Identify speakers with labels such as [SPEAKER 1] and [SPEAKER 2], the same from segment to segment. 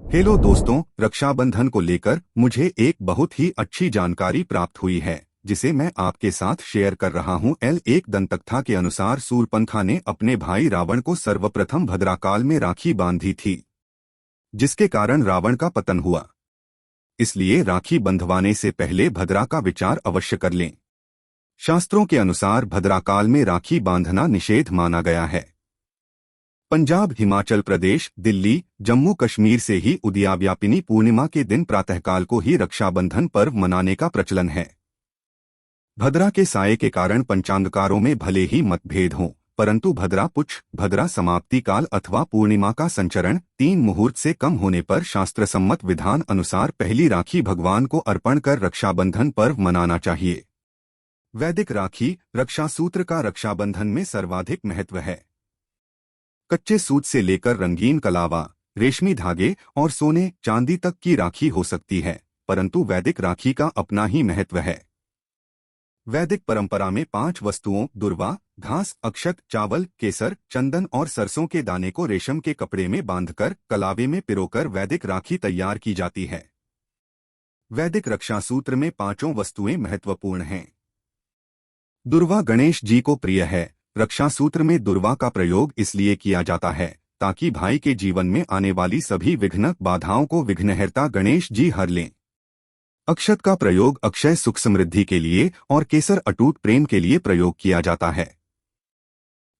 [SPEAKER 1] Hello दोस्तों, रक्षाबंधन को लेकर मुझे एक बहुत ही अच्छी जानकारी प्राप्त हुई है जिसे मैं आपके साथ शेयर कर रहा हूँ। एक दंतकथा के अनुसार सूर्पनखा ने अपने भाई रावण को सर्वप्रथम भद्राकाल में राखी बांधी थी, जिसके कारण रावण का पतन हुआ। इसलिए राखी बंधवाने से पहले भद्रा का विचार अवश्य कर लें। शास्त्रों के अनुसार भद्राकाल में राखी बांधना निषेध माना गया है। पंजाब, हिमाचल प्रदेश, दिल्ली, जम्मू कश्मीर से ही उदयाव्यापिनी पूर्णिमा के दिन प्रातःकाल को ही रक्षाबंधन पर्व मनाने का प्रचलन है। भद्रा के साये के कारण पंचांगकारों में भले ही मतभेद हों, परंतु भद्रा पुच्छ, भद्रा समाप्ति काल अथवा पूर्णिमा का संचरण 3 मुहूर्त से कम होने पर शास्त्रसम्मत विधान अनुसार पहली राखी भगवान को अर्पण कर रक्षाबंधन पर्व मनाना चाहिए। वैदिक राखी रक्षा सूत्र का रक्षाबंधन में सर्वाधिक महत्व है। कच्चे सूत से लेकर रंगीन कलावा, रेशमी धागे और सोने चांदी तक की राखी हो सकती है, परंतु वैदिक राखी का अपना ही महत्व है। वैदिक परंपरा में 5 वस्तुओं दुर्वा, घास, अक्षत, चावल, केसर, चंदन और सरसों के दाने को रेशम के कपड़े में बांधकर कलावे में पिरोकर वैदिक राखी तैयार की जाती है। वैदिक रक्षा सूत्र में 5 वस्तुएं महत्वपूर्ण हैं। दुर्वा गणेश जी को प्रिय है। रक्षा सूत्र में दुर्वा का प्रयोग इसलिए किया जाता है ताकि भाई के जीवन में आने वाली सभी विघ्न बाधाओं को विघ्नहर्ता गणेश जी हर लें। अक्षत का प्रयोग अक्षय सुख समृद्धि के लिए और केसर अटूट प्रेम के लिए प्रयोग किया जाता है।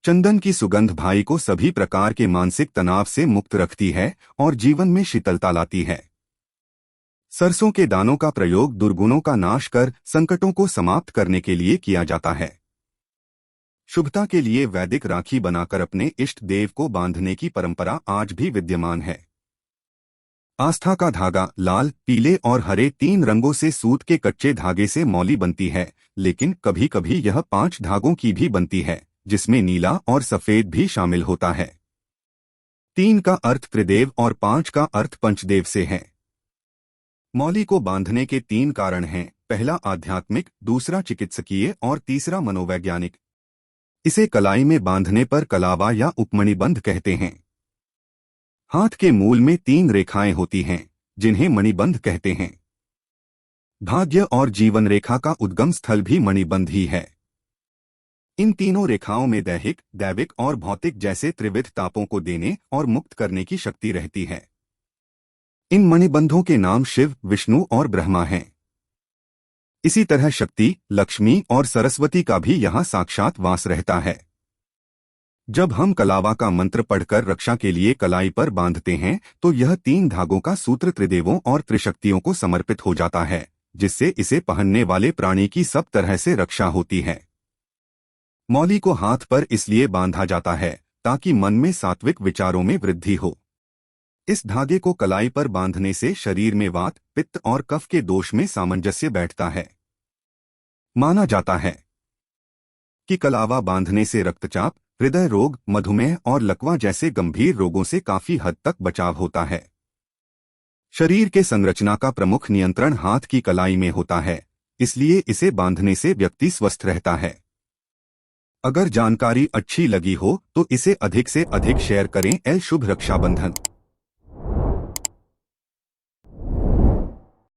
[SPEAKER 1] चंदन की सुगंध भाई को सभी प्रकार के मानसिक तनाव से मुक्त रखती है और जीवन में शीतलता लाती है। सरसों के दानों का प्रयोग दुर्गुणों का नाश कर संकटों को समाप्त करने के लिए किया जाता है। शुभता के लिए वैदिक राखी बनाकर अपने इष्ट देव को बांधने की परंपरा आज भी विद्यमान है। आस्था का धागा लाल, पीले और हरे 3 रंगों से सूत के कच्चे धागे से मौली बनती है, लेकिन कभी कभी यह 5 धागों की भी बनती है, जिसमें नीला और सफेद भी शामिल होता है। 3 का अर्थ त्रिदेव और 5 का अर्थ पंचदेव से है। मौली को बांधने के 3 कारण हैं। पहला आध्यात्मिक, दूसरा चिकित्सकीय और तीसरा मनोवैज्ञानिक। इसे कलाई में बांधने पर कलावा या उपमणिबंध कहते हैं। हाथ के मूल में 3 रेखाएं होती हैं, जिन्हें मणिबंध कहते हैं। भाग्य और जीवन रेखा का उद्गम स्थल भी मणिबंध ही है। इन तीनों रेखाओं में दैहिक, दैविक और भौतिक जैसे त्रिविध तापों को देने और मुक्त करने की शक्ति रहती है। इन मणिबंधों के नाम शिव, विष्णु और ब्रह्मा हैं। इसी तरह शक्ति, लक्ष्मी और सरस्वती का भी यहाँ साक्षात वास रहता है। जब हम कलावा का मंत्र पढ़कर रक्षा के लिए कलाई पर बांधते हैं तो यह 3 धागों का सूत्र त्रिदेवों और त्रिशक्तियों को समर्पित हो जाता है, जिससे इसे पहनने वाले प्राणी की सब तरह से रक्षा होती है। मौली को हाथ पर इसलिए बांधा जाता है ताकि मन में सात्विक विचारों में वृद्धि हो। इस धागे को कलाई पर बांधने से शरीर में वात, पित्त और कफ के दोष में सामंजस्य बैठता है। माना जाता है कि कलावा बांधने से रक्तचाप, हृदय रोग, मधुमेह और लकवा जैसे गंभीर रोगों से काफी हद तक बचाव होता है। शरीर के संरचना का प्रमुख नियंत्रण हाथ की कलाई में होता है, इसलिए इसे बांधने से व्यक्ति स्वस्थ रहता है। अगर जानकारी अच्छी लगी हो तो इसे अधिक से अधिक शेयर करें। शुभ रक्षाबंधन।